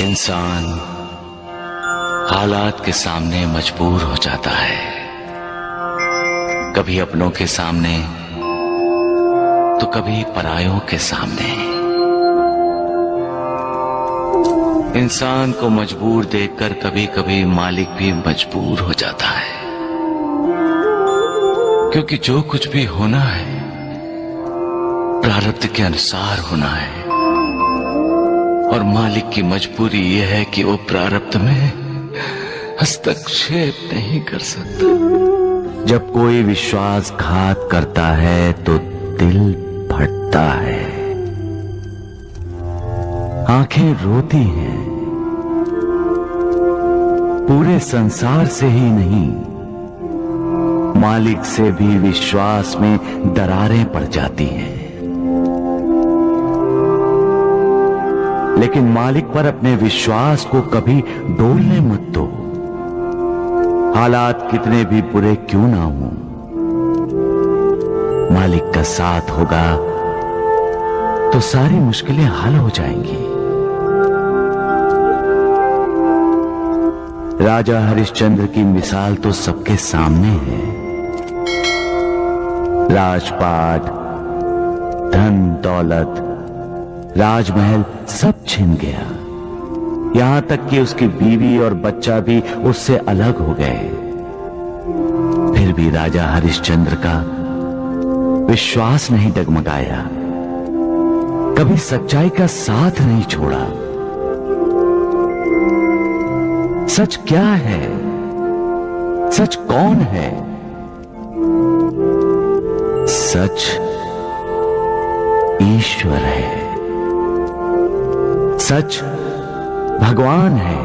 इंसान हालात के सामने मजबूर हो जाता है, कभी अपनों के सामने तो कभी परायों के सामने। इंसान को मजबूर देखकर कभी कभी मालिक भी मजबूर हो जाता है, क्योंकि जो कुछ भी होना है प्रारब्ध के अनुसार होना है, और मालिक की मजबूरी यह है कि वो प्रारब्ध में हस्तक्षेप नहीं कर सकता। जब कोई विश्वासघात करता है तो दिल फटता है, आंखें रोती हैं। पूरे संसार से ही नहीं, मालिक से भी विश्वास में दरारें पड़ जाती हैं। लेकिन मालिक पर अपने विश्वास को कभी डोलने मत दो। हालात कितने भी बुरे क्यों ना हो, मालिक का साथ होगा तो सारी मुश्किलें हल हो जाएंगी। राजा हरिश्चंद्र की मिसाल तो सबके सामने है। राजपाट, धन दौलत, राजमहल सब छिन गया। यहां तक कि उसकी बीवी और बच्चा भी उससे अलग हो गए। फिर भी राजा हरिश्चंद्र का विश्वास नहीं डगमगाया, कभी सच्चाई का साथ नहीं छोड़ा। सच क्या है? सच कौन है? सच ईश्वर है, सच भगवान है,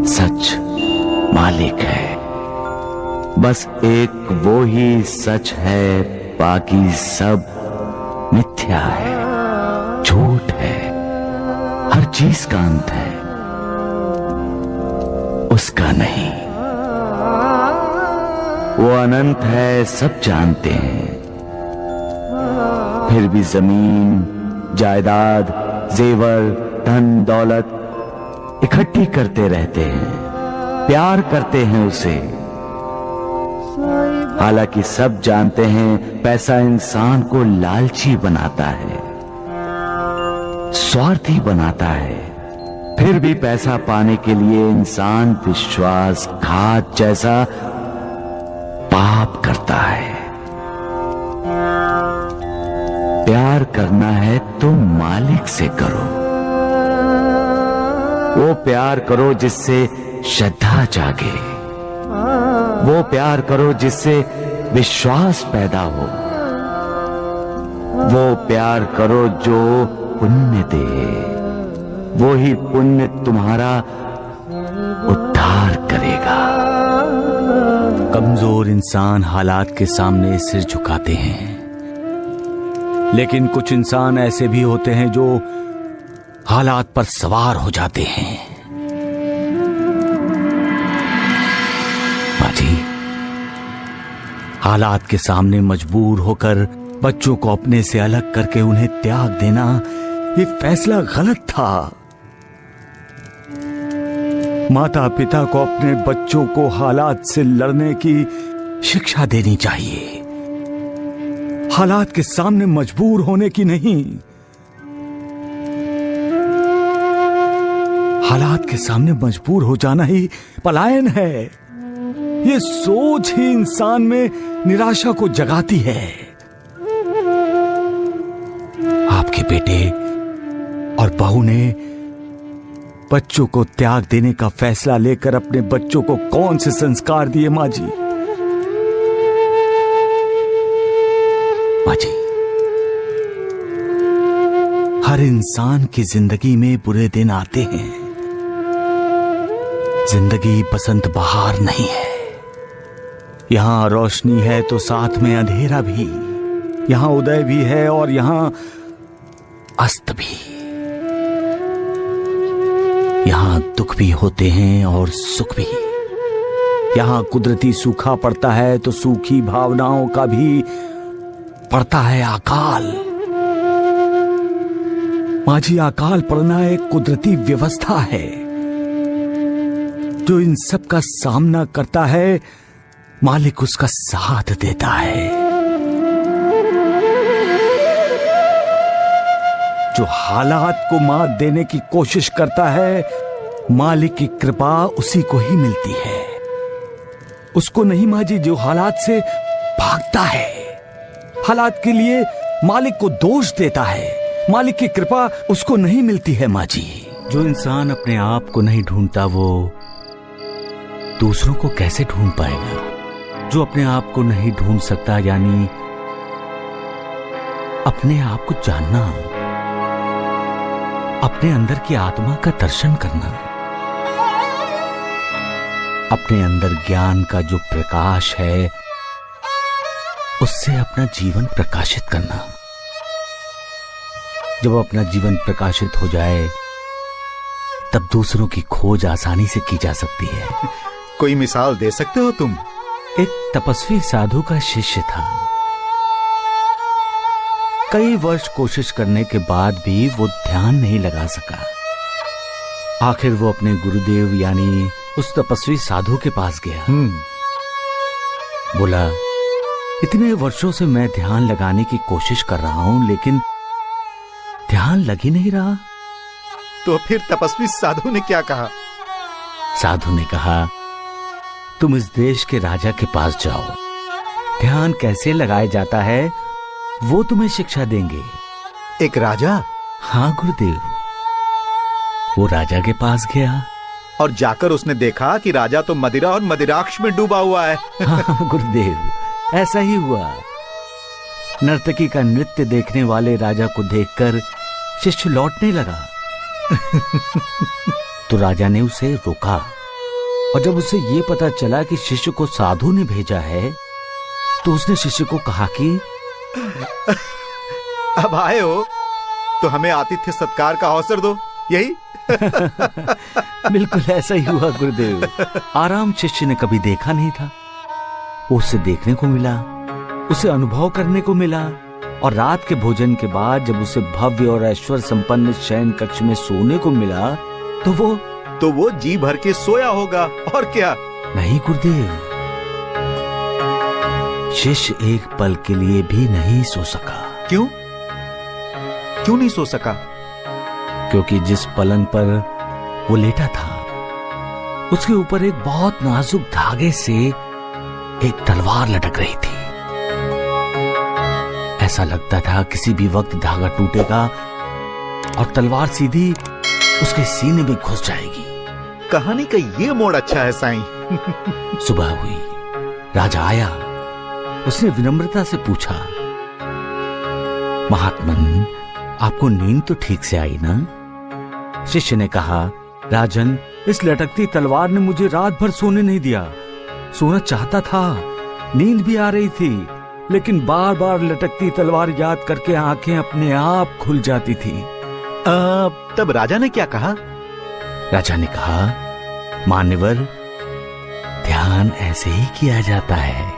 सच मालिक है। बस एक वो ही सच है, बाकी सब मिथ्या है, झूठ है। हर चीज का अंत है, उसका नहीं। वो अनंत है, सब जानते हैं। फिर भी जमीन, जायदाद, जेवर, धन दौलत इकट्ठी करते रहते हैं, प्यार करते हैं उसे। हालांकि सब जानते हैं पैसा इंसान को लालची बनाता है, स्वार्थी बनाता है। फिर भी पैसा पाने के लिए इंसान विश्वासघात जैसा पाप करता है। प्यार करना है तो मालिक से करो। वो प्यार करो जिससे श्रद्धा जागे, वो प्यार करो जिससे विश्वास पैदा हो, वो प्यार करो जो पुण्य दे। वो ही पुण्य तुम्हारा उद्धार करेगा। कमजोर इंसान हालात के सामने सिर झुकाते हैं, लेकिन कुछ इंसान ऐसे भी होते हैं जो हालात पर सवार हो जाते हैं। बाजी, हालात के सामने मजबूर होकर बच्चों को अपने से अलग करके उन्हें त्याग देना, ये फैसला गलत था। माता पिता को अपने बच्चों को हालात से लड़ने की शिक्षा देनी चाहिए, हालात के सामने मजबूर होने की नहीं। हालात के सामने मजबूर हो जाना ही पलायन है। ये सोच ही इंसान में निराशा को जगाती है। आपके बेटे और बहू ने बच्चों को त्याग देने का फैसला लेकर अपने बच्चों को कौन से संस्कार दिए माँ जी? माँ जी, हर इंसान की जिंदगी में बुरे दिन आते हैं। जिंदगी बसंत बहार नहीं है। यहां रोशनी है तो साथ में अंधेरा भी, यहां उदय भी है और यहां अस्त भी। यहां दुख भी होते हैं और सुख भी। यहां कुदरती सूखा पड़ता है तो सूखी भावनाओं का भी पड़ता है अकाल। माँ जी, अकाल पड़ना एक कुदरती व्यवस्था है जो इन सब का सामना करता है, मालिक उसका साथ देता है। जो हालात को मात देने की कोशिश करता है, मालिक की कृपा उसी को ही मिलती है। उसको नहीं माँ जी जो हालात से भागता है, हालात के लिए मालिक को दोष देता है। मालिक की कृपा उसको नहीं मिलती है माँ जी। जो इंसान अपने आप को नहीं ढूंढता वो दूसरों को कैसे ढूंढ पाएगा? जो अपने आप को नहीं ढूंढ सकता, यानी अपने आप को जानना, अपने अंदर की आत्मा का दर्शन करना, अपने अंदर ज्ञान का जो प्रकाश है उससे अपना जीवन प्रकाशित करना। जब अपना जीवन प्रकाशित हो जाए तब दूसरों की खोज आसानी से की जा सकती है। कोई मिसाल दे सकते हो तुम? एक तपस्वी साधु का शिष्य था। कई वर्ष कोशिश करने के बाद भी वो ध्यान नहीं लगा सका। आखिर वो अपने गुरुदेव यानी उस तपस्वी साधु के पास गया। बोला, इतने वर्षों से मैं ध्यान लगाने की कोशिश कर रहा हूं लेकिन ध्यान लग ही नहीं रहा। तो फिर तपस्वी साधु ने क्या कहा? साधु ने कहा, तुम इस देश के राजा के पास जाओ, ध्यान कैसे लगाया जाता है वो तुम्हें शिक्षा देंगे। एक राजा? हाँ गुरुदेव। वो राजा के पास गया और जाकर उसने देखा कि राजा तो मदिरा और मदिराक्ष में डूबा हुआ है। हाँ गुरुदेव, ऐसा ही हुआ। नर्तकी का नृत्य देखने वाले राजा को देखकर शिष्य लौटने लगा। तो राजा ने उसे रोका और जब उसे ये पता चला कि शिष्य को साधु ने भेजा है तो उसने शिष्य को कहा कि अब आए हो तो हमें आतिथ्य सत्कार का अवसर दो, यही? बिल्कुल ऐसा ही हुआ गुरुदेव। आराम शिष्य ने कभी देखा नहीं था, उसे देखने को मिला, उसे अनुभव करने को मिला। और रात के भोजन के बाद जब उसे भव्य और ऐश्वर्य संपन्न शयन कक्ष में सोने को मिला तो वो जी भर के सोया होगा, और क्या? नहीं गुरुदेव, शिष्य एक पल के लिए भी नहीं सो सका। क्यों? क्यों नहीं सो सका? क्योंकि जिस पलंग पर वो लेटा था उसके ऊपर एक बहुत नाजुक धागे से एक तलवार लटक रही थी। ऐसा लगता था किसी भी वक्त धागा टूटेगा और तलवार सीधी उसके सीने में घुस जाएगी। कहानी का ये मोड़ अच्छा है साईं। सुबह हुई, राजा आया। उसने विनम्रता से पूछा, महात्मन, आपको नींद तो ठीक से आई ना? शिष्य ने कहा, राजन, इस लटकती तलवार ने मुझे रात भर सोने नहीं दिया। सोना चाहता था, नींद भी आ रही थी, लेकिन बार बार लटकती तलवार याद करके आंखें अपने आप खुल जाती थी। तब राजा ने क्या कहा? राजा ने कहा, मान्यवर, ध्यान ऐसे ही किया जाता है।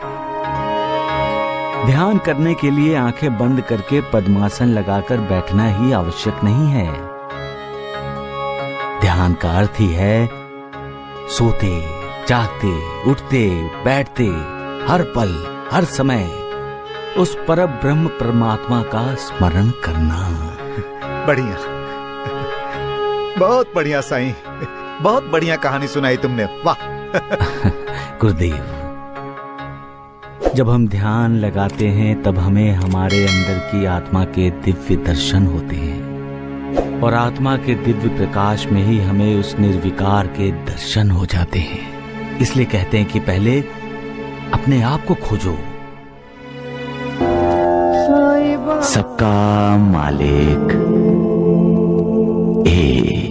ध्यान करने के लिए आंखें बंद करके पद्मासन लगाकर बैठना ही आवश्यक नहीं है। ध्यान का अर्थ ही है सोते, जागते, उठते, बैठते, हर पल, हर समय उस परम ब्रह्म परमात्मा का स्मरण करना। बढ़िया, बहुत बढ़िया साईं, बहुत बढ़िया कहानी सुनाई तुमने, वाह। गुरुदेव, जब हम ध्यान लगाते हैं तब हमें हमारे अंदर की आत्मा के दिव्य दर्शन होते हैं और आत्मा के दिव्य प्रकाश में ही हमें उस निर्विकार के दर्शन हो जाते हैं। इसलिए कहते हैं कि पहले अपने आप को खोजो। सबका मालिक एक।